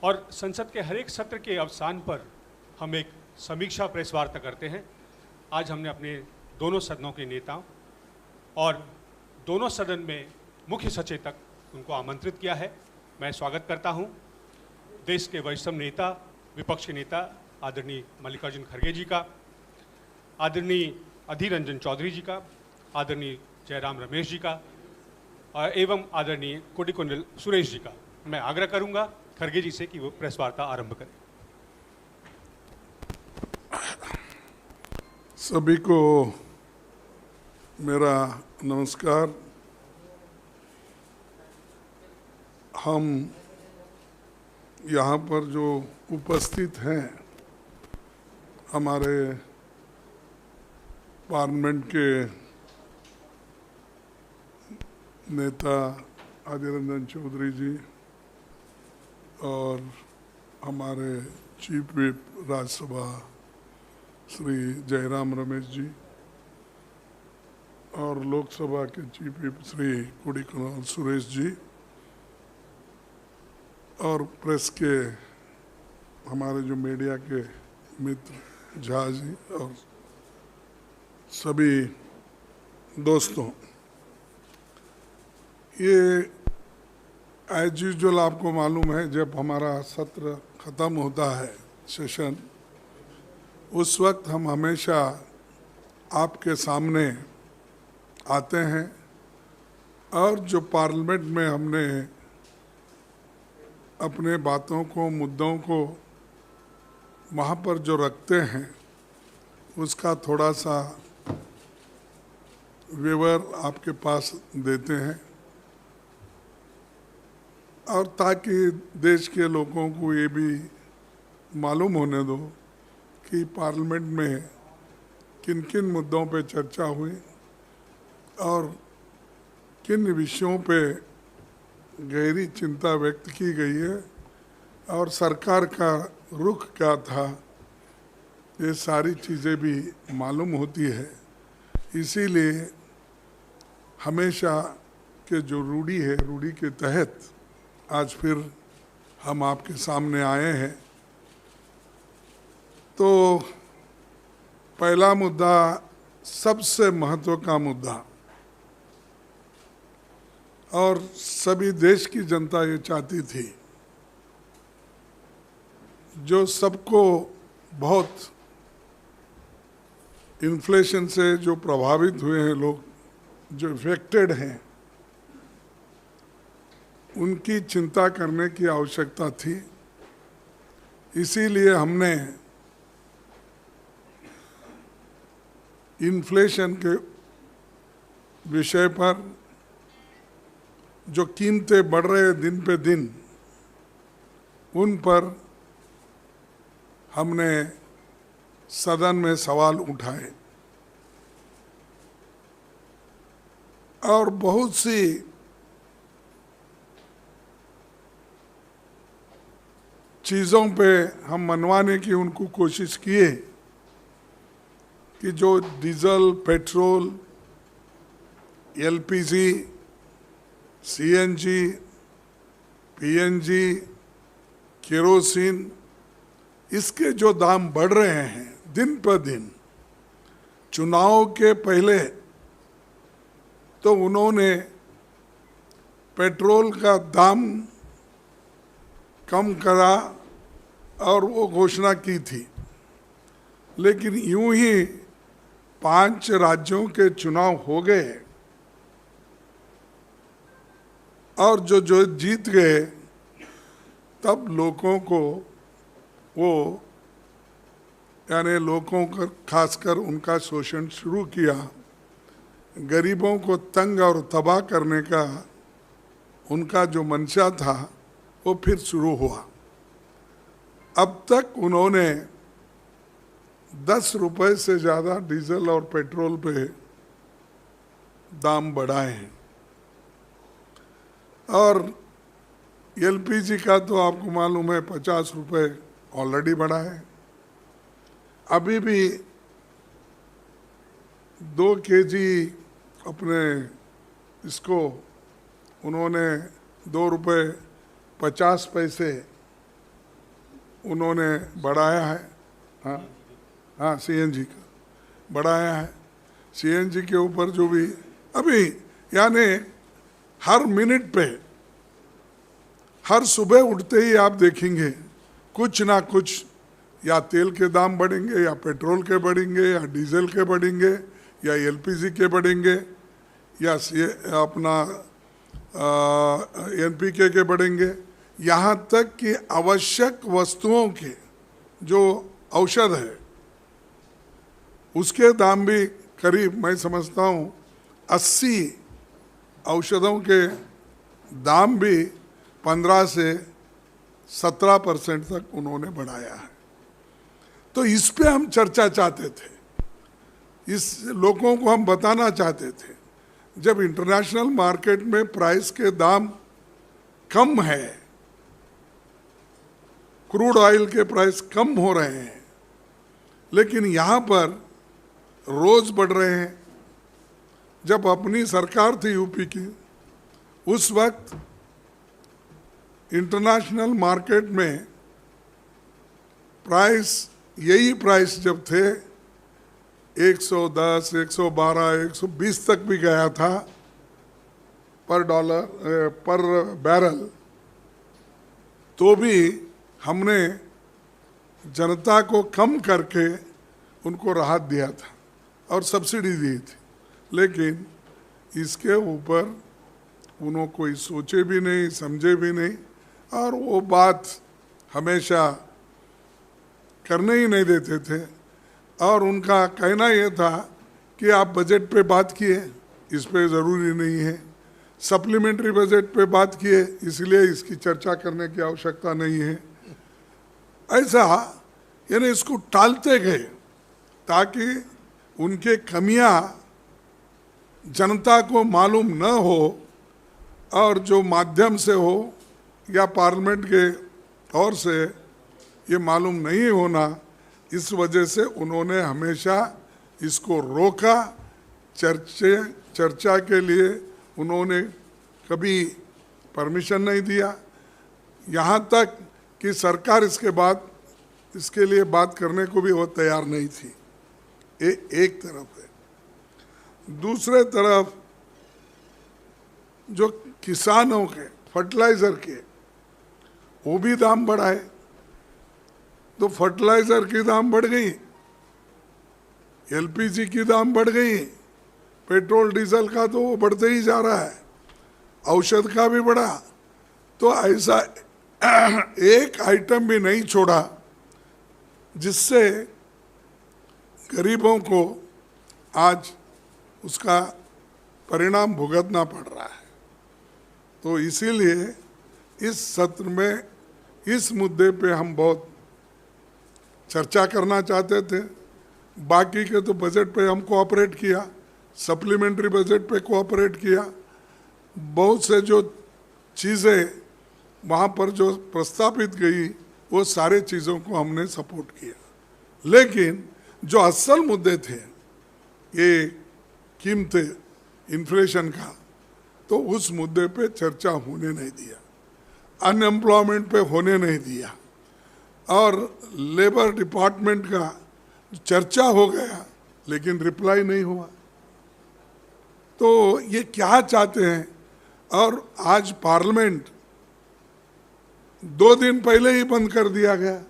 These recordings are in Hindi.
और संसद के हर एक सत्र के अवसान पर हम एक समीक्षा प्रेस वार्ता करते हैं। आज हमने अपने दोनों सदनों के नेताओं और दोनों सदन में मुख्य सचेतक उनको आमंत्रित किया है। मैं स्वागत करता हूं देश के वरिष्ठ नेता, विपक्ष के नेता आदरणीय मल्लिकार्जुन खड़गे जी का, आदरणीय अधीर रंजन चौधरी जी का, आदरणीय जयराम रमेश जी का एवं आदरणीय कोडिकुंडल सुरेश जी का। मैं आग्रह करूंगा खड़गे जी से कि वो प्रेस वार्ता आरंभ करें। सभी को मेरा नमस्कार। हम यहाँ पर जो उपस्थित हैं हमारे पार्लियामेंट के नेता अधीर रंजन चौधरी जी और हमारे चीफ विप राज्यसभा श्री जयराम रमेश जी और लोकसभा के चीफ विप श्री कोडिकुंडल सुरेश जी और प्रेस के हमारे जो मीडिया के मित्र झा जी और सभी दोस्तों, ये एज यूजुअल आपको मालूम है जब हमारा सत्र ख़त्म होता है सेशन, उस वक्त हम हमेशा आपके सामने आते हैं और जो पार्लियामेंट में हमने अपने बातों को, मुद्दों को वहाँ पर जो रखते हैं उसका थोड़ा सा विवर आपके पास देते हैं और ताकि देश के लोगों को ये भी मालूम होने दो कि पार्लियामेंट में किन किन मुद्दों पे चर्चा हुई और किन विषयों पे गहरी चिंता व्यक्त की गई है और सरकार का रुख क्या था, ये सारी चीज़ें भी मालूम होती है। इसीलिए हमेशा के जो रूढ़ी है, रूढ़ी के तहत आज फिर हम आपके सामने आए हैं। तो पहला मुद्दा, सबसे महत्व का मुद्दा, और सभी देश की जनता ये चाहती थी, जो सबको बहुत इन्फ्लेशन से जो प्रभावित हुए हैं लोग, जो इफेक्टेड हैं, उनकी चिंता करने की आवश्यकता थी। इसीलिए हमने इन्फ्लेशन के विषय पर जो कीमतें बढ़ रहे दिन पे दिन, उन पर हमने सदन में सवाल उठाए और बहुत सी चीज़ों पे हम मनवाने की उनको कोशिश किए कि जो diesel, petrol, LPG, CNG, PNG, kerosene, इसके जो दाम बढ़ रहे हैं दिन पर दिन, चुनाव के पहले तो उन्होंने पेट्रोल का दाम कम करा और वो घोषणा की थी, लेकिन यूं ही 5 राज्यों के चुनाव हो गए और जो जीत गए, तब लोगों को वो, यानी लोगों का खासकर उनका शोषण शुरू किया। गरीबों को तंग और तबाह करने का उनका जो मंशा था वो फिर शुरू हुआ। अब तक उन्होंने 10 रुपए से ज़्यादा डीजल और पेट्रोल पे दाम बढ़ाए हैं और एलपीजी का तो आपको मालूम है 50 रुपए ऑलरेडी बढ़ा है। अभी भी 2 केजी अपने इसको उन्होंने 2 रुपए 50 पैसे उन्होंने बढ़ाया है। हाँ हाँ, सीएनजी का बढ़ाया है। सीएनजी के ऊपर जो भी अभी यानी हर मिनट पे, हर सुबह उठते ही आप देखेंगे कुछ ना कुछ, या तेल के दाम बढ़ेंगे, या पेट्रोल के बढ़ेंगे, या डीजल के बढ़ेंगे, या एलपीजी के बढ़ेंगे, या अपना एनपीके के बढ़ेंगे, यहाँ तक कि आवश्यक वस्तुओं के जो औषध है उसके दाम भी करीब, मैं समझता हूँ 80 औषधों के दाम भी 15 से 17% तक उन्होंने बढ़ाया है। तो इस पे हम चर्चा चाहते थे, इस लोगों को हम बताना चाहते थे, जब इंटरनेशनल मार्केट में प्राइस के दाम कम है, क्रूड ऑयल के प्राइस कम हो रहे हैं, लेकिन यहाँ पर रोज बढ़ रहे हैं। जब अपनी सरकार थी यूपी की, उस वक्त इंटरनेशनल मार्केट में प्राइस, यही प्राइस जब थे 110, 112, 120 तक भी गया था पर डॉलर, पर बैरल, तो भी हमने जनता को कम करके उनको राहत दिया था और सब्सिडी दी थी। लेकिन इसके ऊपर उन्होंने कोई सोचे भी नहीं, समझे भी नहीं, और वो बात हमेशा करने ही नहीं देते थे। और उनका कहना ये था कि आप बजट पे बात किए, इस पे ज़रूरी नहीं है, सप्लीमेंट्री बजट पे बात किए, इसलिए इसकी चर्चा करने की आवश्यकता नहीं है। ऐसा यानी इसको टालते गए ताकि उनके कमियां जनता को मालूम न हो, और जो माध्यम से हो या पार्लियामेंट के तौर से ये मालूम नहीं होना, इस वजह से उन्होंने हमेशा इसको रोका। चर्चा के लिए उन्होंने कभी परमिशन नहीं दिया, यहाँ तक कि सरकार इसके लिए बात करने को भी वो तैयार नहीं थी। एक तरफ है। दूसरे तरफ जो किसानों के फर्टिलाइजर के, वो भी दाम बढ़ाए, तो फर्टिलाइजर की दाम बढ़ गई, एलपीजी की दाम बढ़ गई, पेट्रोल डीजल का तो वो बढ़ते ही जा रहा है, औषध का भी बढ़ा। तो ऐसा एक आइटम भी नहीं छोड़ा जिससे गरीबों को आज उसका परिणाम भुगतना पड़ रहा है। तो इसीलिए इस सत्र में इस मुद्दे पे हम बहुत चर्चा करना चाहते थे। बाकी के तो बजट पे हम कोऑपरेट किया, सप्लीमेंट्री बजट पे कोऑपरेट किया, बहुत से जो चीज़ें वहाँ पर जो प्रस्तावित गई वो सारे चीज़ों को हमने सपोर्ट किया। लेकिन जो असल मुद्दे थे, ये कीमतें, इन्फ्लेशन का, तो उस मुद्दे पे चर्चा होने नहीं दिया, अनएम्प्लॉयमेंट पे होने नहीं दिया, और लेबर डिपार्टमेंट का चर्चा हो गया लेकिन रिप्लाई नहीं हुआ। तो ये क्या चाहते हैं? और आज पार्लियामेंट 2 दिन पहले ही बंद कर दिया गया।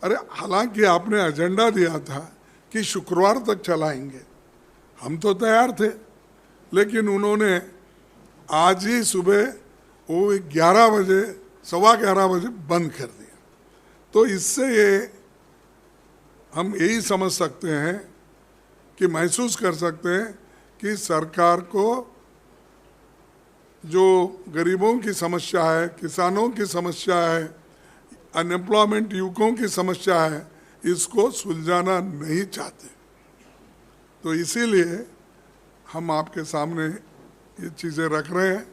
अरे हालांकि आपने एजेंडा दिया था कि शुक्रवार तक चलाएंगे, हम तो तैयार थे, लेकिन उन्होंने आज ही सुबह वो 11 बजे, 11:15 बजे बंद कर दिया। तो इससे ये हम यही समझ सकते हैं कि महसूस कर सकते हैं कि सरकार को जो गरीबों की समस्या है, किसानों की समस्या है, अनएम्प्लॉयमेंट युवकों की समस्या है, इसको सुलझाना नहीं चाहते। तो इसीलिए हम आपके सामने ये चीज़ें रख रहे हैं।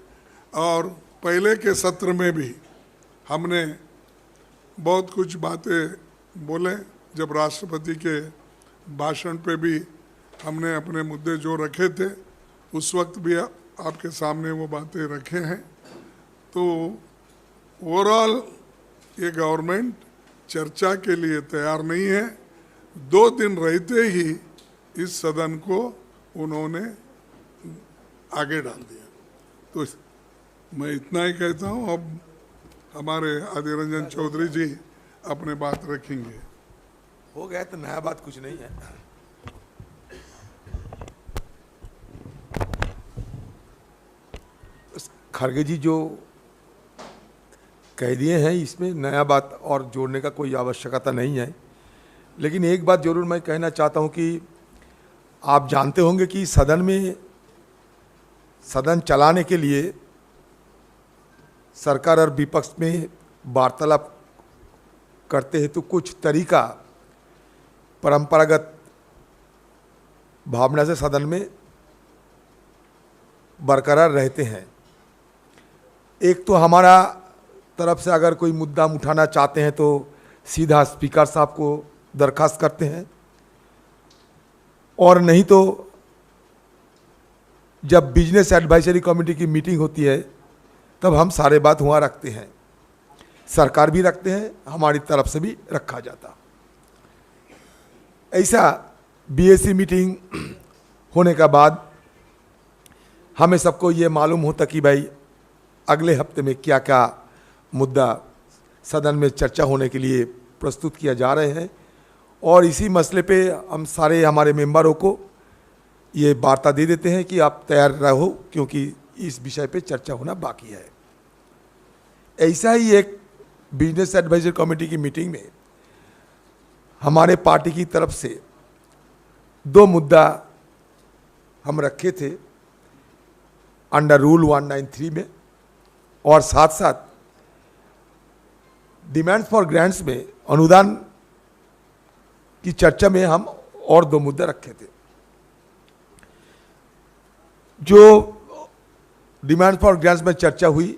और पहले के सत्र में भी हमने बहुत कुछ बातें बोले, जब राष्ट्रपति के भाषण पे भी हमने अपने मुद्दे जो रखे थे, उस वक्त भी आपके सामने वो बातें रखे हैं। तो ओवरऑल ये गवर्नमेंट चर्चा के लिए तैयार नहीं है। 2 दिन रहते ही इस सदन को उन्होंने आगे डाल दिया। तो मैं इतना ही कहता हूँ। अब हमारे आदिर रंजन चौधरी जी अपने बात रखेंगे। हो गया तो नया बात कुछ नहीं है। खड़गे जी जो कह दिए हैं इसमें नया बात और जोड़ने का कोई आवश्यकता नहीं है। लेकिन एक बात जरूर मैं कहना चाहता हूं कि आप जानते होंगे कि सदन चलाने के लिए सरकार और विपक्ष में वार्तालाप करते हैं तो कुछ तरीका परंपरागत भावना से सदन में बरकरार रहते हैं। एक तो हमारा तरफ से अगर कोई मुद्दा हम उठाना चाहते हैं तो सीधा स्पीकर साहब को दरखास्त करते हैं, और नहीं तो जब बिजनेस एडवाइजरी कमेटी की मीटिंग होती है तब हम सारे बात वहाँ रखते हैं। सरकार भी रखते हैं, हमारी तरफ से भी रखा जाता। ऐसा बीएसी मीटिंग होने का बाद हमें सबको ये मालूम होता कि भाई अगले हफ्ते में क्या क्या मुद्दा सदन में चर्चा होने के लिए प्रस्तुत किया जा रहे हैं, और इसी मसले पे हम सारे हमारे मेंबरों को ये वार्ता दे देते हैं कि आप तैयार रहो क्योंकि इस विषय पे चर्चा होना बाकी है। ऐसा ही एक बिजनेस एडवाइजरी कमेटी की मीटिंग में हमारे पार्टी की तरफ से 2 मुद्दा हम रखे थे अंडर रूल 193 में, और साथ साथ डिमांड्स फॉर ग्रांट्स में अनुदान की चर्चा में हम और 2 मुद्दे रखे थे। जो डिमांड फॉर ग्रांट्स में चर्चा हुई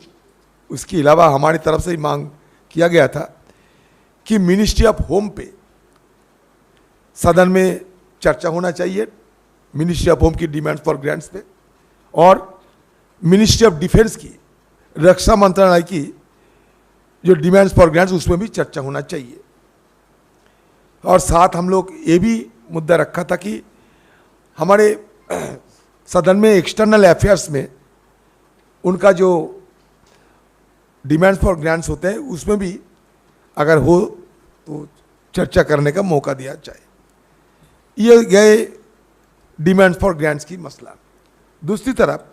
उसके अलावा हमारी तरफ से ही मांग किया गया था कि मिनिस्ट्री ऑफ होम पे सदन में चर्चा होना चाहिए, मिनिस्ट्री ऑफ होम की डिमांड फॉर ग्रांट्स पे, और मिनिस्ट्री ऑफ डिफेंस की, रक्षा मंत्रालय की जो डिमांड्स फॉर ग्रांट्स उसमें भी चर्चा होना चाहिए। और साथ हम लोग ये भी मुद्दा रखा था कि हमारे सदन में एक्सटर्नल अफेयर्स में उनका जो डिमांड्स फॉर ग्रांट्स होते हैं उसमें भी अगर हो तो चर्चा करने का मौका दिया जाए। ये गए डिमांड्स फॉर ग्रांट्स की मसला। दूसरी तरफ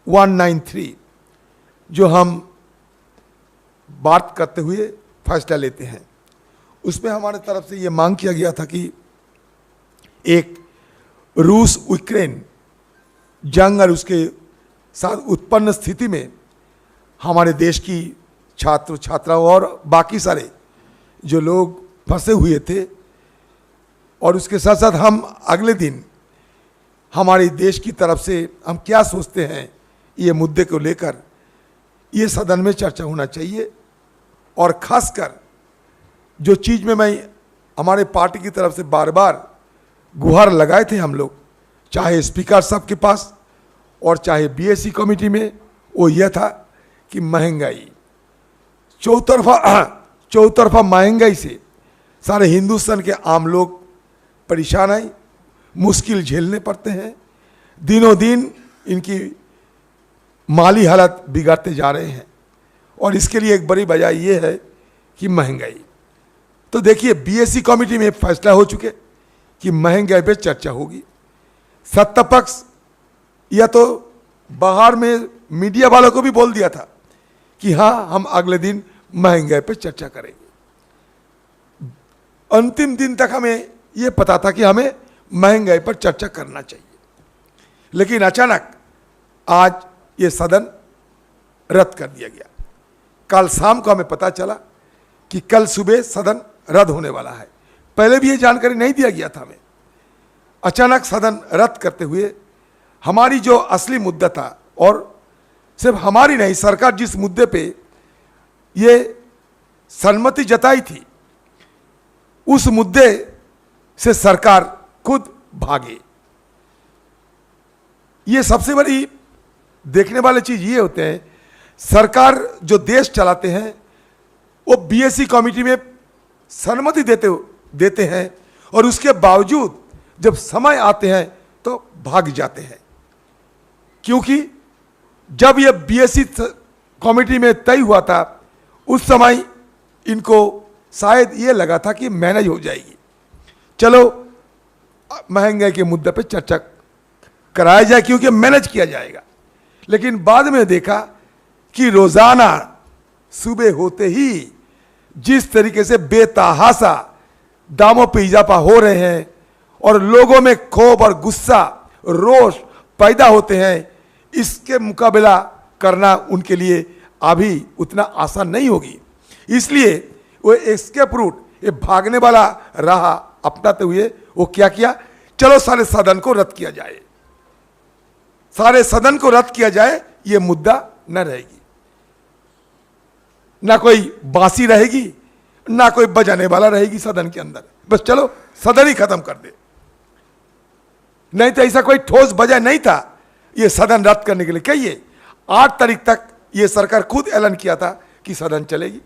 193 जो हम बात करते हुए फैसला लेते हैं उसमें हमारे तरफ से ये मांग किया गया था कि एक रूस यूक्रेन जंग और उसके साथ उत्पन्न स्थिति में हमारे देश की छात्र छात्राओं और बाकी सारे जो लोग फंसे हुए थे, और उसके साथ साथ हम अगले दिन हमारे देश की तरफ से हम क्या सोचते हैं ये मुद्दे को लेकर ये सदन में चर्चा होना चाहिए। और खासकर जो चीज़ में मैं हमारे पार्टी की तरफ से बार बार गुहार लगाए थे हम लोग, चाहे स्पीकर साहब के पास और चाहे बीएसी कमेटी में, वो यह था कि महंगाई चौतरफा महंगाई से सारे हिंदुस्तान के आम लोग परेशान हैं, मुश्किल झेलने पड़ते हैं। दिनों दिन इनकी माली हालत बिगड़ते जा रहे हैं, और इसके लिए एक बड़ी वजह यह है कि महंगाई। तो देखिए बीएसी कमेटी में फैसला हो चुके कि महंगाई पे चर्चा होगी। सत्ता पक्ष या तो बाहर में मीडिया वालों को भी बोल दिया था कि हाँ हम अगले दिन महंगाई पे चर्चा करेंगे। अंतिम दिन तक हमें यह पता था कि हमें महंगाई पर चर्चा करना चाहिए, लेकिन अचानक आज ये सदन रद्द कर दिया गया। कल शाम को हमें पता चला कि कल सुबह सदन रद्द होने वाला है। पहले भी ये जानकारी नहीं दिया गया था हमें। अचानक सदन रद्द करते हुए हमारी जो असली मुद्दा था, और सिर्फ हमारी नहीं सरकार जिस मुद्दे पे ये सहमति जताई थी उस मुद्दे से सरकार खुद भागे। ये सबसे बड़ी देखने वाली चीज ये होते हैं, सरकार जो देश चलाते हैं वो बीएसी कमेटी में सहमति देते हैं और उसके बावजूद जब समय आते हैं तो भाग जाते हैं। क्योंकि जब यह बीएससी कमेटी में तय हुआ था उस समय इनको शायद ये लगा था कि मैनेज हो जाएगी, चलो महंगाई के मुद्दे पे चर्चा कराया जाए क्योंकि मैनेज किया जाएगा। लेकिन बाद में देखा कि रोजाना सुबह होते ही जिस तरीके से बेतहाशा दामों पे इजाफा हो रहे हैं और लोगों में क्षोभ और गुस्सा रोष पैदा होते हैं, इसके मुकाबला करना उनके लिए अभी उतना आसान नहीं होगी। इसलिए वो एस्केप रूट, ये भागने वाला राह अपनाते हुए वो क्या किया, चलो सारे सदन को रद्द किया जाए, सारे सदन को रद्द किया जाए, ये मुद्दा न रहेगी, ना कोई बांसी रहेगी ना कोई बजाने वाला रहेगी सदन के अंदर, बस चलो सदन ही खत्म कर दे। नहीं तो ऐसा कोई ठोस वजह नहीं था ये सदन रद्द करने के लिए। कहिए 8 तारीख तक ये सरकार खुद ऐलान किया था कि सदन चलेगी,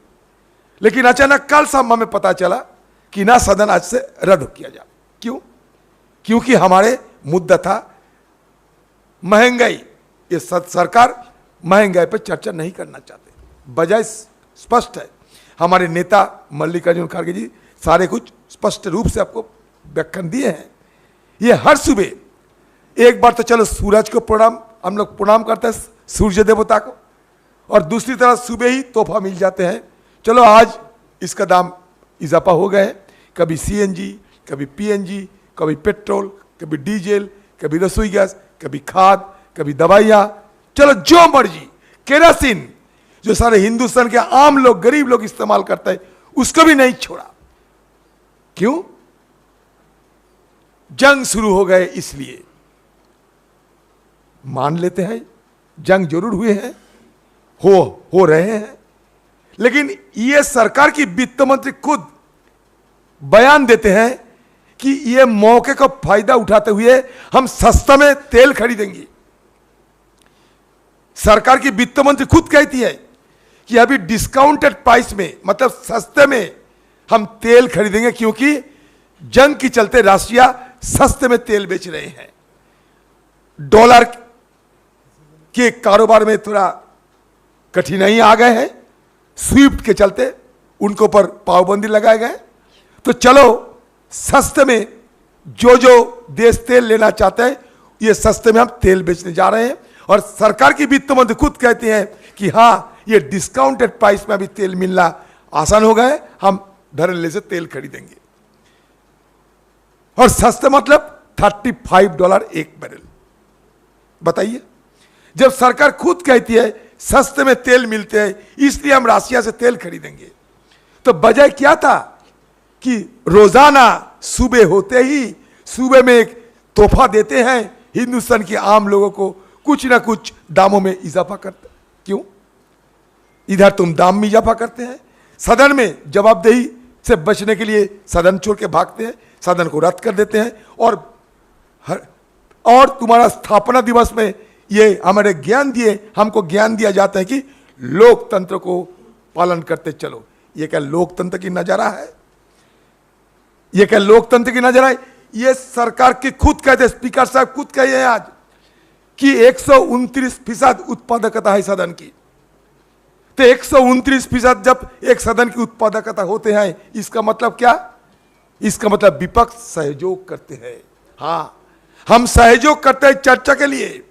लेकिन अचानक कल शाम में पता चला कि ना सदन आज से रद्द किया जाए। क्यों? क्योंकि हमारे मुद्दा था महंगाई। ये सरकार महंगाई पर चर्चा नहीं करना चाहते, बजाय स्पष्ट है। हमारे नेता मल्लिकार्जुन खड़गे जी सारे कुछ स्पष्ट रूप से आपको व्याख्यान दिए हैं। ये हर सुबह एक बार तो चलो सूरज को प्रणाम, हम लोग प्रणाम करते हैं सूर्य देवता को, और दूसरी तरफ सुबह ही तोहफा मिल जाते हैं, चलो आज इसका दाम इजाफा हो गए, कभी सीएनजी, कभी पीएनजी, कभी पेट्रोल, कभी डीजल, कभी रसोई गैस, कभी खाद, कभी दवाइयाँ, चलो जो मर्जी, केरोसिन जो सारे हिंदुस्तान के आम लोग गरीब लोग इस्तेमाल करते हैं उसको भी नहीं छोड़ा। क्यों? जंग शुरू हो गए इसलिए। मान लेते हैं जंग जरूर हुए हैं, हो रहे हैं, लेकिन ये सरकार की वित्त मंत्री खुद बयान देते हैं कि ये मौके का फायदा उठाते हुए हम सस्ता में तेल खरीदेंगे। सरकार की वित्त मंत्री खुद कहती है कि अभी डिस्काउंटेड प्राइस में, मतलब सस्ते में हम तेल खरीदेंगे, क्योंकि जंग के चलते रशिया सस्ते में तेल बेच रहे हैं। डॉलर के कारोबार में थोड़ा कठिनाई आ गए हैं, स्विफ्ट के चलते उनको पर पाबंदी लगाए गए। तो चलो सस्ते में जो देश तेल लेना चाहते हैं ये सस्ते में हम तेल बेचने जा रहे हैं। और सरकार की वित्त मंत्री खुद कहते हैं कि हाँ ये डिस्काउंटेड प्राइस में अभी तेल मिलना आसान हो गए, हम धड़ल्ले से तेल खरीदेंगे। और सस्ते मतलब $35 एक बैरल। बताइए, जब सरकार खुद कहती है सस्ते में तेल मिलते हैं इसलिए हम रशिया से तेल खरीदेंगे, तो वजह क्या था कि रोजाना सुबह होते ही सुबह में एक तोहफा देते हैं हिंदुस्तान के आम लोगों को, कुछ ना कुछ दामों में इजाफा करते। क्यों? इधर तुम दाम में इजाफा करते हैं, सदन में जवाबदेही से बचने के लिए सदन छोड़ के भागते हैं, सदन को रद्द कर देते हैं, और तुम्हारा स्थापना दिवस में ये हमारे हमको ज्ञान दिया जाता है कि लोकतंत्र को पालन करते चलो। ये क्या लोकतंत्र की नजारा है? ये क्या लोकतंत्र की नजर है? ये सरकार की खुद कहते, स्पीकर साहब खुद कहे हैं आज कि 129% उत्पादकता है सदन की। तो 129% जब एक सदन की उत्पादकता होते हैं, इसका मतलब क्या? इसका मतलब विपक्ष सहयोग करते हैं। हाँ, हम सहयोग करते हैं चर्चा के लिए,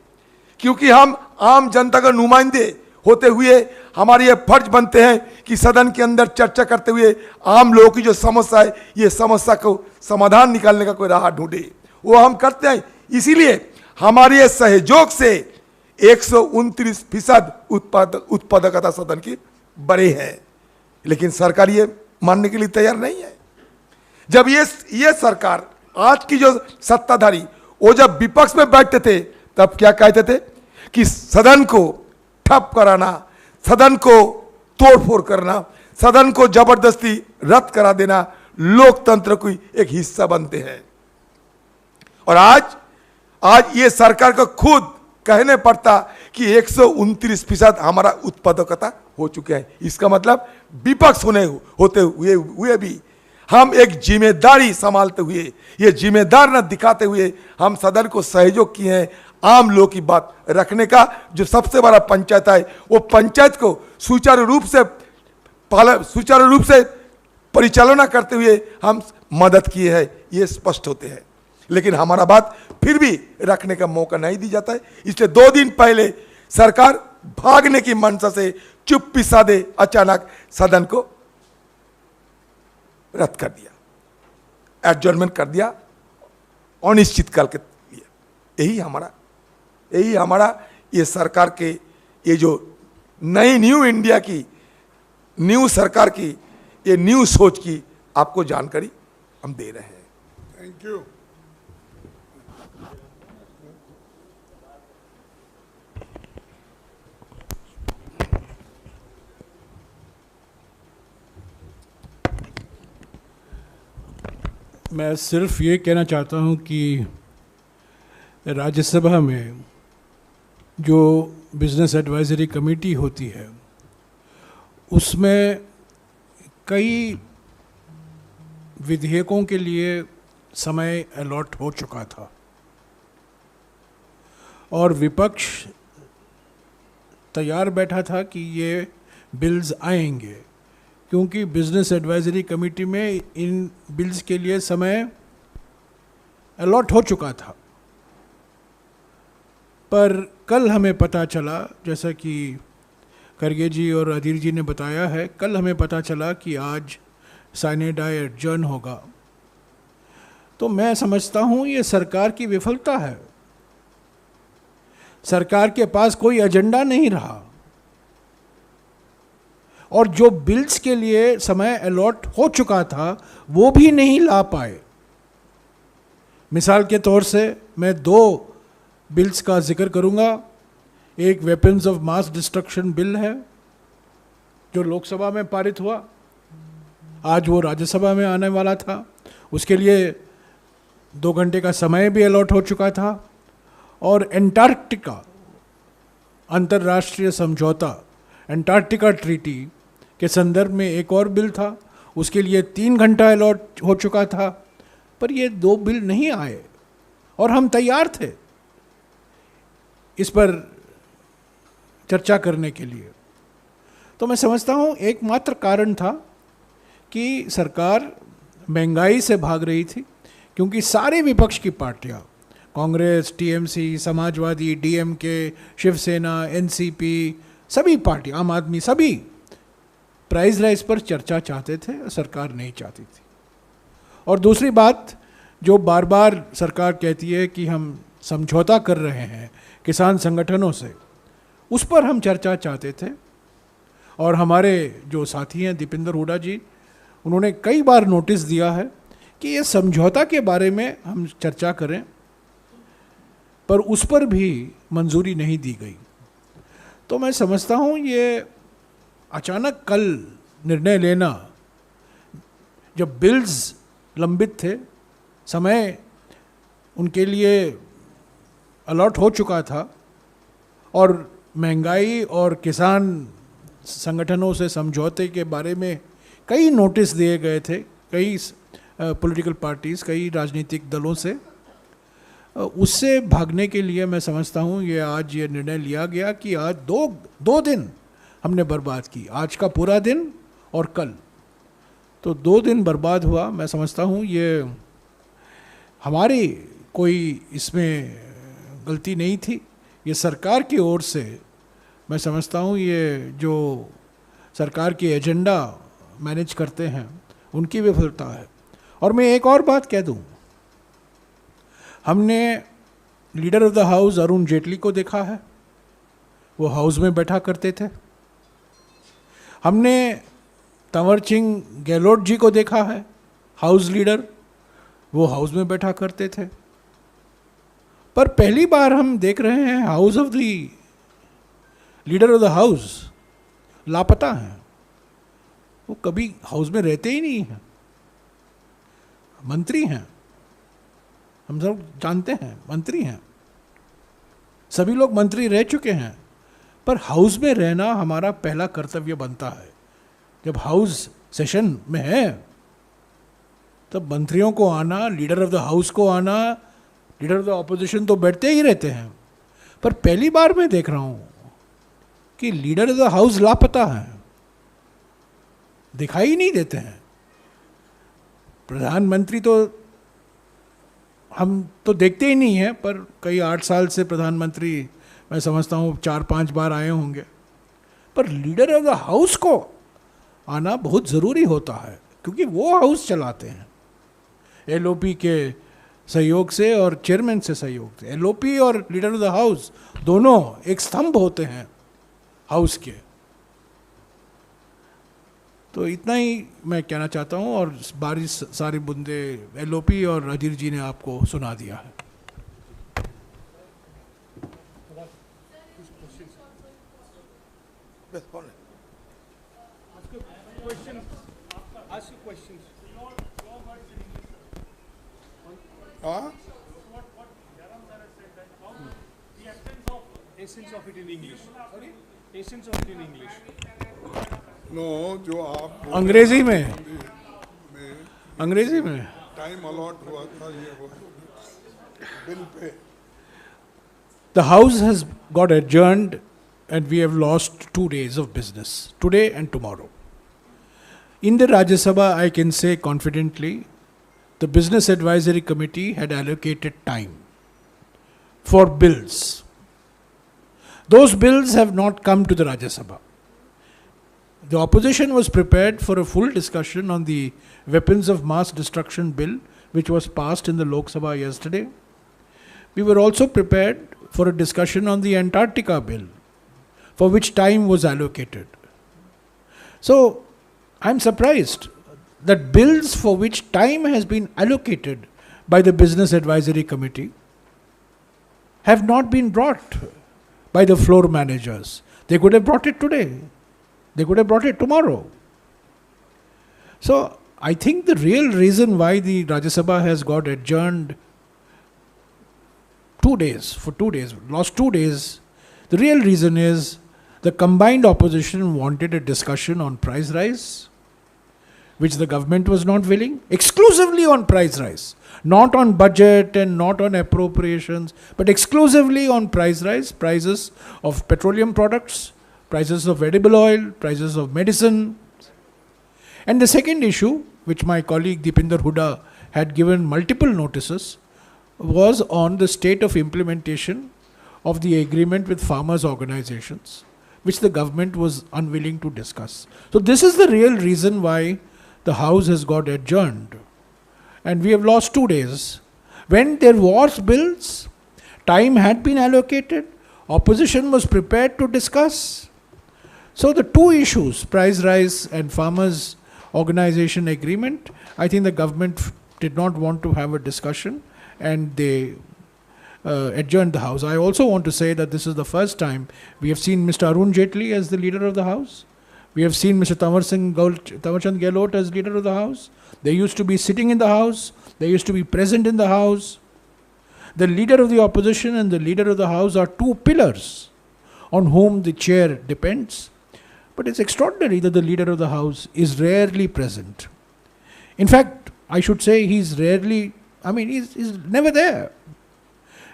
क्योंकि हम आम जनता का नुमाइंदे होते हुए हमारे ये फर्ज बनते हैं कि सदन के अंदर चर्चा करते हुए आम लोगों की जो समस्या है, ये समस्या को समाधान निकालने का कोई राह ढूंढे, वो हम करते हैं। इसीलिए हमारे ये सहयोग से 129% उत्पादकता सदन की बढ़ी है। लेकिन सरकार ये मानने के लिए तैयार नहीं है। जब ये सरकार आज की जो सत्ताधारी, वो जब विपक्ष में बैठते थे तब क्या कहते थे कि सदन को ठप कराना, सदन को तोड़फोड़ करना, सदन को जबरदस्ती रद्द करा देना लोकतंत्र की एक हिस्सा बनते हैं। और आज ये सरकार को खुद कहने पड़ता कि 129% हमारा उत्पादकता हो चुका है। इसका मतलब विपक्ष होते हुए भी हम एक जिम्मेदारी संभालते हुए, ये जिम्मेदार न दिखाते हुए हम सदन को सहयोग किए हैं आम लोगों की बात रखने का। जो सबसे बड़ा पंचायत है, वो पंचायत को सुचारू रूप से परिचालना करते हुए हम मदद किए हैं, ये स्पष्ट होते हैं। लेकिन हमारा बात फिर भी रखने का मौका नहीं दी जाता है। इसलिए 2 दिन पहले सरकार भागने की मंशा से चुप्पी साधे अचानक सदन को रद्द कर दिया, एडजर्नमेंट कर दिया अनिश्चितकाल के लिए। यही हमारा ये सरकार के, ये जो नई न्यू इंडिया की, न्यू सरकार की, ये न्यू सोच की आपको जानकारी हम दे रहे हैं। Thank you. मैं सिर्फ ये कहना चाहता हूँ कि राज्यसभा में जो बिजनेस एडवाइजरी कमेटी होती है, उसमें कई विधेयकों के लिए समय अलॉट हो चुका था और विपक्ष तैयार बैठा था कि ये बिल्स आएंगे, क्योंकि बिजनेस एडवाइजरी कमेटी में इन बिल्स के लिए समय अलॉट हो चुका था। पर कल हमें पता चला, जैसा कि खरगे जी और अधीर जी ने बताया है, कल हमें पता चला कि आज साइने डाई एडजर्न होगा। तो मैं समझता हूँ ये सरकार की विफलता है। सरकार के पास कोई एजेंडा नहीं रहा और जो बिल्स के लिए समय अलॉट हो चुका था वो भी नहीं ला पाए। मिसाल के तौर से मैं 2 बिल्स का जिक्र करूंगा। एक weapons of mass destruction bill है जो लोकसभा में पारित हुआ, आज वो राज्यसभा में आने वाला था, उसके लिए 2 घंटे का समय भी अलॉट हो चुका था। और एंटार्क्टिका अंतर्राष्ट्रीय समझौता, एंटार्क्टिका ट्रीटी के संदर्भ में एक और बिल था, उसके लिए 3 घंटा अलॉट हो चुका था। पर ये 2 बिल नहीं आए और हम तैयार थे इस पर चर्चा करने के लिए। तो मैं समझता हूँ एकमात्र कारण था कि सरकार महंगाई से भाग रही थी, क्योंकि सारी विपक्ष की पार्टियाँ, Congress, TMC, Samajwadi, DMK, Shiv Sena, NCP, सभी पार्टी, आम आदमी, सभी प्राइस राइज पर चर्चा चाहते थे, सरकार नहीं चाहती थी। और दूसरी बात जो बार बार सरकार कहती है कि हम समझौता कर रहे हैं किसान संगठनों से, उस पर हम चर्चा चाहते थे। और हमारे जो साथी हैं दीपेंद्र हुडा जी, उन्होंने कई बार नोटिस दिया है कि ये समझौता के बारे में हम चर्चा करें, पर उस पर भी मंजूरी नहीं दी गई। तो मैं समझता हूँ ये अचानक कल निर्णय लेना, जब बिल्स लंबित थे, समय उनके लिए अलॉट हो चुका था और महंगाई और किसान संगठनों से समझौते के बारे में कई नोटिस दिए गए थे, कई पॉलिटिकल पार्टीज़, कई राजनीतिक दलों से, उससे भागने के लिए मैं समझता हूँ ये आज ये निर्णय लिया गया कि आज दो दिन हमने बर्बाद की, आज का पूरा दिन और कल, तो 2 दिन बर्बाद हुआ। मैं समझता हूँ ये हमारी कोई इसमें गलती नहीं थी, ये सरकार की ओर से, मैं समझता हूँ ये जो सरकार के एजेंडा मैनेज करते हैं उनकी विफलता है। और मैं एक और बात कह दूँ, हमने leader of the house Arun Jaitley को देखा है, वो हाउस में बैठा करते थे। हमने तंवर सिंह गहलोत जी को देखा है, हाउस लीडर, वो हाउस में बैठा करते थे। पर पहली बार हम देख रहे हैं house of the leader of the house लापता हैं, वो कभी हाउस में रहते ही नहीं हैं। मंत्री हैं, हम सब जानते हैं, मंत्री हैं, सभी लोग मंत्री रह चुके हैं, पर हाउस में रहना हमारा पहला कर्तव्य बनता है। जब हाउस सेशन में है तब मंत्रियों को आना, लीडर ऑफ द हाउस को आना, लीडर ऑफ द ऑपोजिशन तो बैठते ही रहते हैं, पर पहली बार मैं देख रहा हूं कि लीडर ऑफ द हाउस लापता है, दिखाई नहीं देते हैं। प्रधानमंत्री तो हम तो देखते ही नहीं हैं, पर कई 8 साल से प्रधानमंत्री मैं समझता हूँ 4-5 बार आए होंगे, पर लीडर ऑफ द हाउस को आना बहुत ज़रूरी होता है, क्योंकि वो हाउस चलाते हैं एलओपी के सहयोग से और चेयरमैन से सहयोग से। एलओपी और लीडर ऑफ द हाउस दोनों एक स्तंभ होते हैं हाउस के। तो इतना ही मैं कहना चाहता हूँ, और बारिश सारी बूंदे एलओपी और अधीर जी ने आपको सुना दिया है। हाँ? Essence of it in English. Sorry? Essence of it in English. No, जो आप अंग्रेजी में, में अंग्रेजी में टाइम अलॉट हुआ था ये वो bill pay The House has got adjourned and we have lost 2 days of business, today and tomorrow. In the Rajya Sabha, I can say confidently, the Business Advisory Committee had allocated time for bills. Those bills have not come to the Rajya Sabha. The opposition was prepared for a full discussion on the Weapons of Mass Destruction Bill, which was passed in the Lok Sabha yesterday. We were also prepared for a discussion on the Antarctica Bill, for which time was allocated. So, I'm surprised that bills for which time has been allocated by the Business Advisory Committee have not been brought by the floor managers. They could have brought it today. They could have brought it tomorrow. So, I think the real reason why the Rajya Sabha has got adjourned 2 days, for 2 days, lost 2 days, the real reason is the combined opposition wanted a discussion on price rise, which the government was not willing, exclusively on price rise, not on budget and not on appropriations, but exclusively on price rise, prices of petroleum products, prices of edible oil, prices of medicine. And the second issue, which my colleague Deepinder Hooda had given multiple notices, was on the state of implementation of the agreement with farmers' organizations, which the government was unwilling to discuss. So this is the real reason why the House has got adjourned. And we have lost 2 days. When there was bills, time had been allocated, opposition was prepared to discuss. So the 2 issues, price rise and farmers' organization agreement, I think the government did not want to have a discussion, and they adjourned the House. I also want to say that this is the first time we have seen Mr. Arun Jaitley as the leader of the House. We have seen Mr. Tamarchand Gehlot as leader of the House. They used to be sitting in the House. They used to be present in the House. The leader of the opposition and the leader of the House are 2 pillars on whom the chair depends. But it's extraordinary that the leader of the House is rarely present. In fact, I should say he's never there.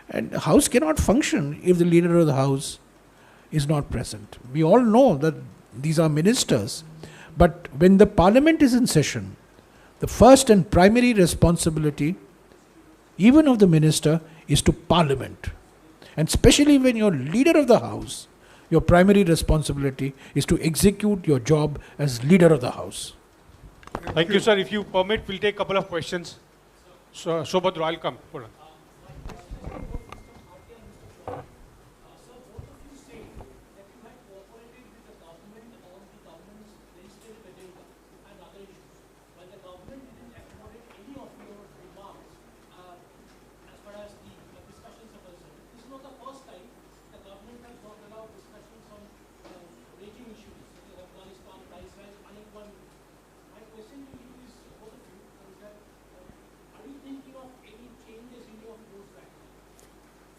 And the House cannot function if the leader of the House is not present. We all know that these are ministers. But when the parliament is in session, the first and primary responsibility, even of the minister, is to parliament. And especially when you're leader of the House, your primary responsibility is to execute your job as leader of the House. Thank you, sir. If you permit, we'll take a couple of questions. So, Shobhadra, I'll come. Hold on.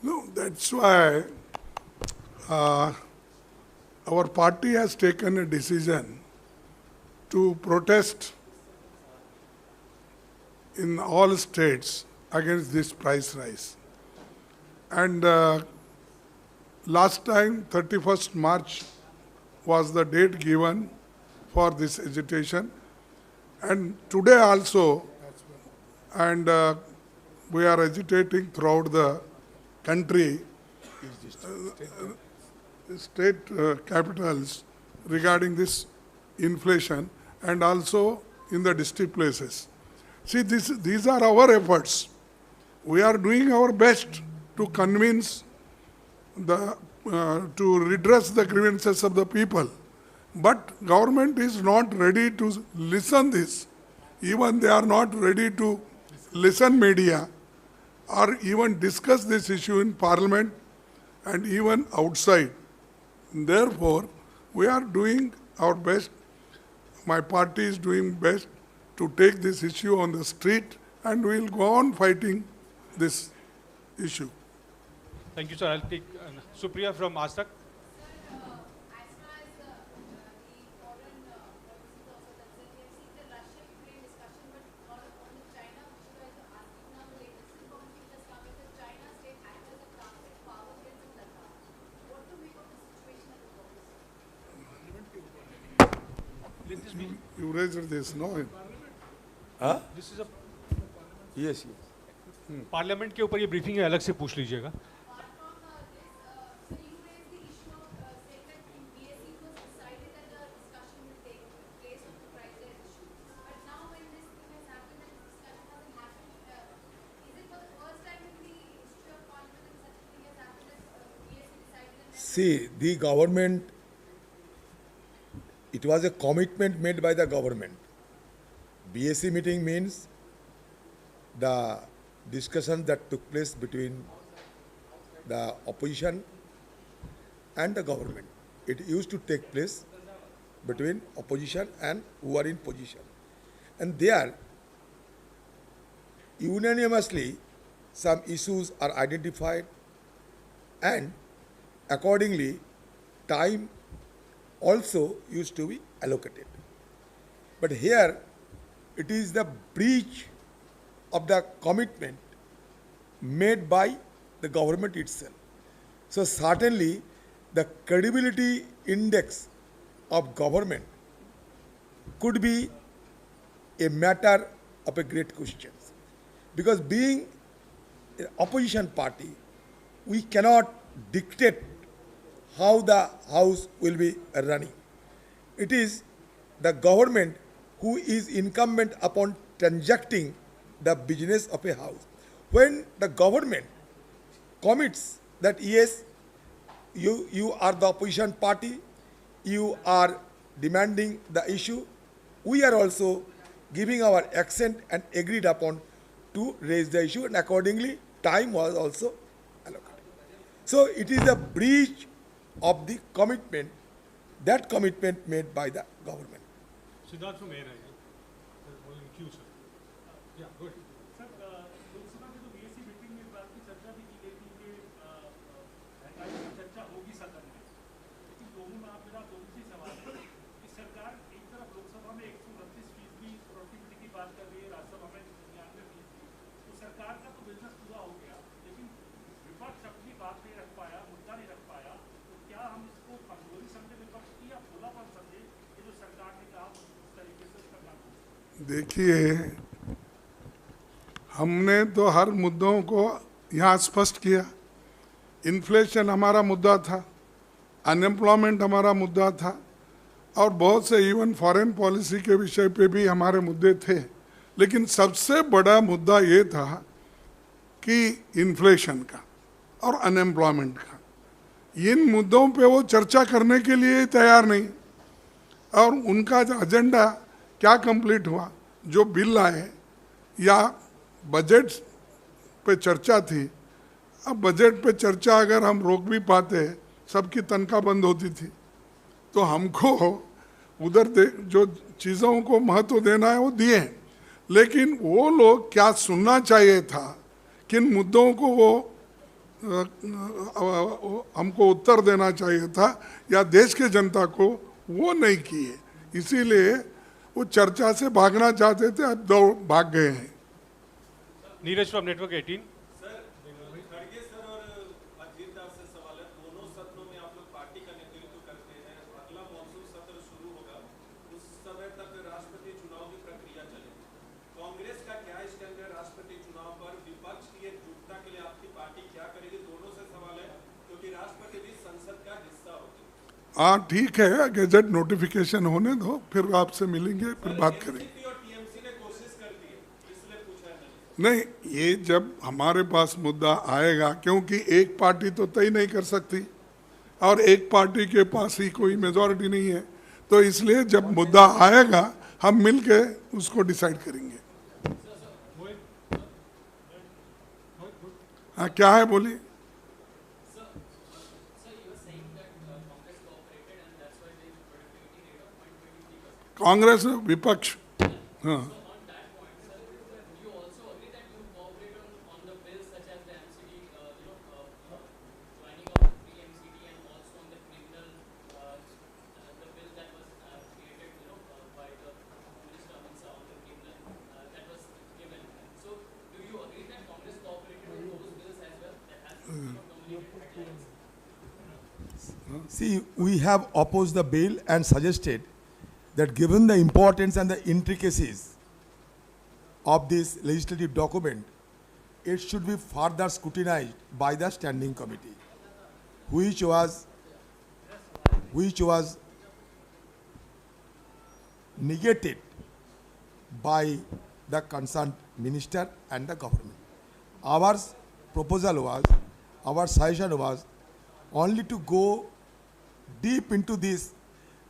No, that's why our party has taken a decision to protest in all states against this price rise. And last time, 31st March was the date given for this agitation. And today also, and we are agitating throughout the country, state capitals regarding this inflation, and also in the district places. See, these are our efforts. We are doing our best to convince to redress the grievances of the people. But government is not ready to listen this. Even they are not ready to listen media or even discuss this issue in parliament and even outside. Therefore, we are doing our best. My party is doing best to take this issue on the street, and we will go on fighting this issue. Thank you, sir. I'll take Supriya from Aaj Tak. You raised this, no? हाँ? This is a Yes, yes. Parliament के ऊपर ये ब्रीफिंग है, अलग से पूछ लीजिएगा. See, the government, it was a commitment made by the government. BSc meeting means the discussion that took place between the opposition and the government. It used to take place between opposition and who are in position. And there, unanimously, some issues are identified, and accordingly, time also used to be allocated. But here, it is the breach of the commitment made by the government itself. So certainly, the credibility index of government could be a matter of a great question. Because being an opposition party, we cannot dictate how the house will be running. It is the government who is incumbent upon transacting the business of a house. When the government commits that yes, you are the opposition party, you are demanding the issue, we are also giving our accent and agreed upon to raise the issue, and accordingly time was also allocated. So it is a breach of the commitment, that commitment made by the government. Siddharth from ANI. Queue, sir. Yeah, go ahead. Sir Lok Sabha में तो बीएससी मीटिंग में इस बात की चर्चा भी की गई थी कि महंगाई की चर्चा होगी सदन में, लेकिन दोनों में मेरा दोनों से सवाल है कि सरकार एक तरफ लोकसभा में 129% की प्रोडक्टिविटी की बात कर रही है, राज्यसभा में 99%, तो सरकार का तो बिजनेस पूरा हो गया, लेकिन विपक्ष अपनी बात नहीं रख पाया, मुद्दा नहीं रख पाया, तो क्या हम इसको कमजोरी समझे विपक्ष की या खुलापन समझे कि जो सरकार ने कहा उस तरीके से उसका काम? देखिए, हमने तो हर मुद्दों को यहाँ स्पष्ट किया. इन्फ्लेशन हमारा मुद्दा था, अनएम्प्लॉयमेंट हमारा मुद्दा था, और बहुत से इवन फॉरेन पॉलिसी के विषय पे भी हमारे मुद्दे थे. लेकिन सबसे बड़ा मुद्दा ये था कि इन्फ्लेशन का और अनएम्प्लॉयमेंट का. इन मुद्दों पे वो चर्चा करने के लिए तैयार नहीं, और उनका एजेंडा क्या कंप्लीट हुआ. जो बिल आए या बजट पे चर्चा थी, अब बजट पे चर्चा अगर हम रोक भी पाते, सबकी तनख्वाह बंद होती थी, तो हमको उधर जो चीज़ों को महत्व देना है वो दिए. लेकिन वो लोग क्या सुनना चाहिए था, किन मुद्दों को वो हमको उत्तर देना चाहिए था या देश के जनता को, वो नहीं किए. इसीलिए वो चर्चा से भागना चाहते थे, अब दौड़ भाग गए हैं. Neeraj from network 18। सर, खड़गे सर और अजीत दास से सवाल है, दोनों सदनों में आप लोग पार्टी का नेतृत्व करते हैं, अगला मॉनसून सत्र शुरू होगा, उस समय तक राष्ट्रपति चुनाव की प्रक्रिया चलेगी। कांग्रेस का क्या स्टैंड है राष्ट्रपति चुनाव पर? विपक्ष की एकजुटता के लिए आपकी पार्टी क्या करेगी? दोनों से सवाल है, क्योंकि राष्ट्रपति भी संसद का हिस्सा होते हैं। हाँ ठीक है, गजट नोटिफिकेशन होने दो, फिर आपसे मिलेंगे, फिर बात करेंगे। एनसीपी और टीएमसी ने कोशिश कर दी है, इसलिए पूछा है मैंने। नहीं, ये जब हमारे पास मुद्दा आएगा, क्योंकि एक पार्टी तो तय नहीं कर सकती और एक पार्टी के पास ही कोई मेजॉरिटी नहीं है, तो इसलिए जब मुद्दा आएगा हम मिलके उसको डिसाइड करेंगे। हाँ क्या है बोलिए। कांग्रेस विपक्ष, हाँ See, we have opposed the bill and suggested that given the importance and the intricacies of this legislative document, it should be further scrutinized by the standing committee, which was negated by the concerned minister and the government. Our suggestion was only to go deep into this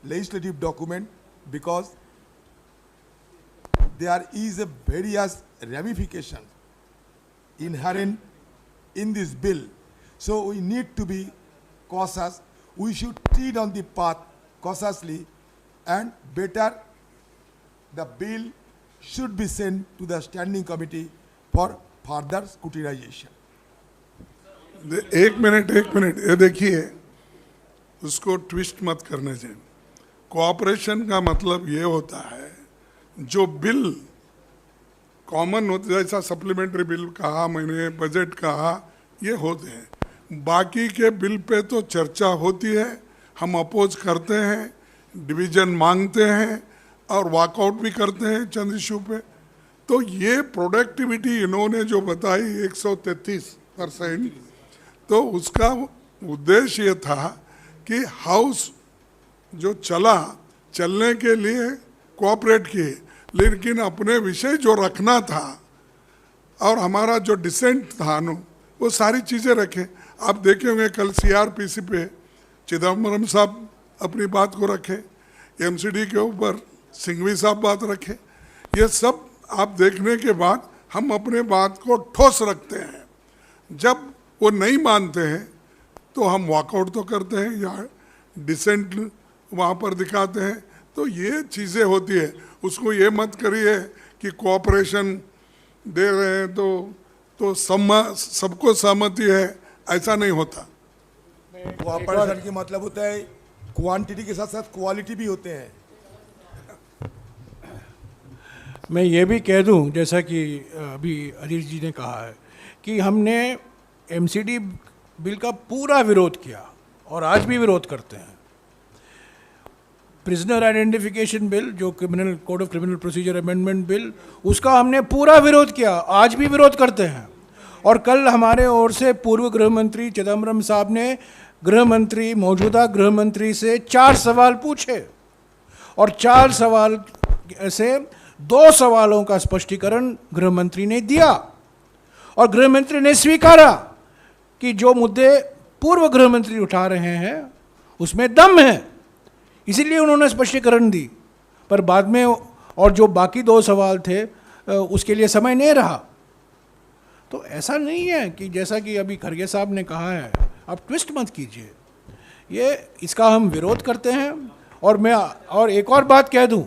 legislative document because there is a various ramifications inherent in this bill. So we need to be cautious. We should tread on the path cautiously, and better the bill should be sent to the standing committee for further scrutinization. एक मिनट, ये देखिए, उसको ट्विस्ट मत करने से। कोऑपरेशन का मतलब ये होता है जो बिल कॉमन होते, जैसा सप्लीमेंट्री बिल कहा मैंने, बजट कहा, ये होते हैं। बाकी के बिल पे तो चर्चा होती है, हम अपोज करते हैं, डिवीजन मांगते हैं और वॉकआउट भी करते हैं चंद इशू पे। तो ये प्रोडक्टिविटी इन्होंने जो बताई 133%, तो उसका उद्देश्य ये था कि हाउस जो चलने के लिए कोऑपरेट किए, लेकिन अपने विषय जो रखना था और हमारा जो डिसेंट था वो सारी चीज़ें रखे। आप देखे होंगे कल सीआरपीसी पे चिदम्बरम साहब अपनी बात को रखे, एमसीडी के ऊपर सिंघवी साहब बात रखे। ये सब आप देखने के बाद हम अपने बात को ठोस रखते हैं। जब वो नहीं मानते हैं तो हम वॉकआउट तो करते हैं या डिसेंट वहाँ पर दिखाते हैं। तो ये चीज़ें होती है। उसको ये मत करिए कि कोऑपरेशन दे रहे हैं तो सबको सहमति है, ऐसा नहीं होता। कोऑपरेशन की मतलब होता है क्वांटिटी के साथ साथ क्वालिटी भी होते हैं। मैं ये भी कह दूं, जैसा कि अभी अजीत जी ने कहा है, कि हमने एमसीडी बिल का पूरा विरोध किया और आज भी विरोध करते हैं। प्रिजनर आइडेंटिफिकेशन बिल, जो criminal code of criminal procedure amendment bill, उसका हमने पूरा विरोध किया, आज भी विरोध करते हैं। और कल हमारे ओर से पूर्व गृह मंत्री चिदम्बरम साहब ने मौजूदा गृह मंत्री से 4 सवाल पूछे और 4 सवाल से 2 सवालों का स्पष्टीकरण गृह मंत्री ने दिया और गृह मंत्री ने स्वीकारा कि जो मुद्दे पूर्व गृह मंत्री उठा रहे हैं उसमें दम है, इसीलिए उन्होंने स्पष्टीकरण दी। पर बाद में और जो बाकी 2 सवाल थे उसके लिए समय नहीं रहा। तो ऐसा नहीं है कि जैसा कि अभी खड़गे साहब ने कहा है, आप ट्विस्ट मत कीजिए, इसका हम विरोध करते हैं। और मैं और एक और बात कह दूं,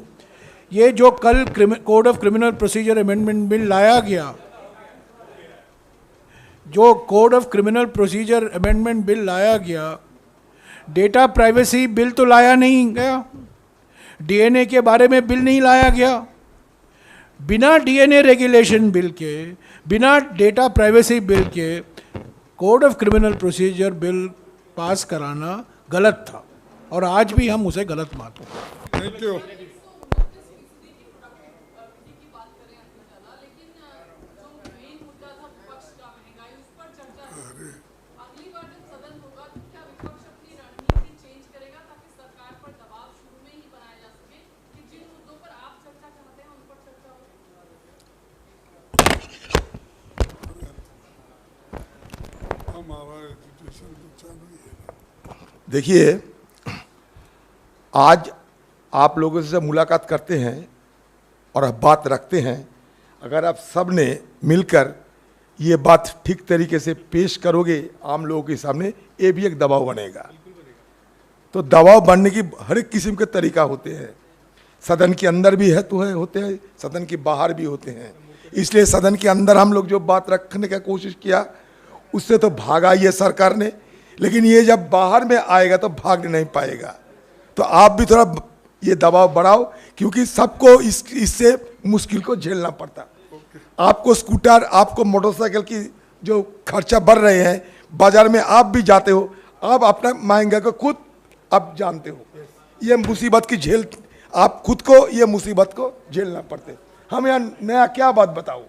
ये जो कल code of criminal procedure amendment bill लाया गया, जो code of criminal procedure amendment bill लाया गया, डेटा प्राइवेसी बिल तो लाया नहीं गया, डीएनए के बारे में बिल नहीं लाया गया, बिना डीएनए रेगुलेशन बिल के, बिना डेटा प्राइवेसी बिल के code of criminal procedure bill pass कराना गलत था, और आज भी हम उसे गलत मानते हैं। Thank you. हमारा एजुकेशन तो चालू ही है। देखिए, आज आप लोगों से मुलाकात करते हैं और अब बात रखते हैं, अगर आप सब ने मिलकर ये बात ठीक तरीके से पेश करोगे आम लोगों के सामने, ये भी एक दबाव बनेगा। तो दबाव बनने की हर एक किस्म के तरीका होते हैं, सदन के अंदर भी है तो है होते हैं, सदन के बाहर भी होते हैं। इसलिए सदन के अंदर हम लोग जो बात रखने का कोशिश किया, उससे तो भागा ही है सरकार ने, लेकिन ये जब बाहर में आएगा तो भाग नहीं पाएगा। तो आप भी थोड़ा ये दबाव बढ़ाओ, क्योंकि सबको इससे मुश्किल को झेलना पड़ता। आपको स्कूटर, आपको मोटरसाइकिल की जो खर्चा बढ़ रहे हैं, बाजार में आप भी जाते हो, आप अपना महंगा को खुद आप जानते हो, ये मुसीबत की आप खुद को ये मुसीबत को झेलना पड़ते। हम यहाँ नया क्या बात बताओ।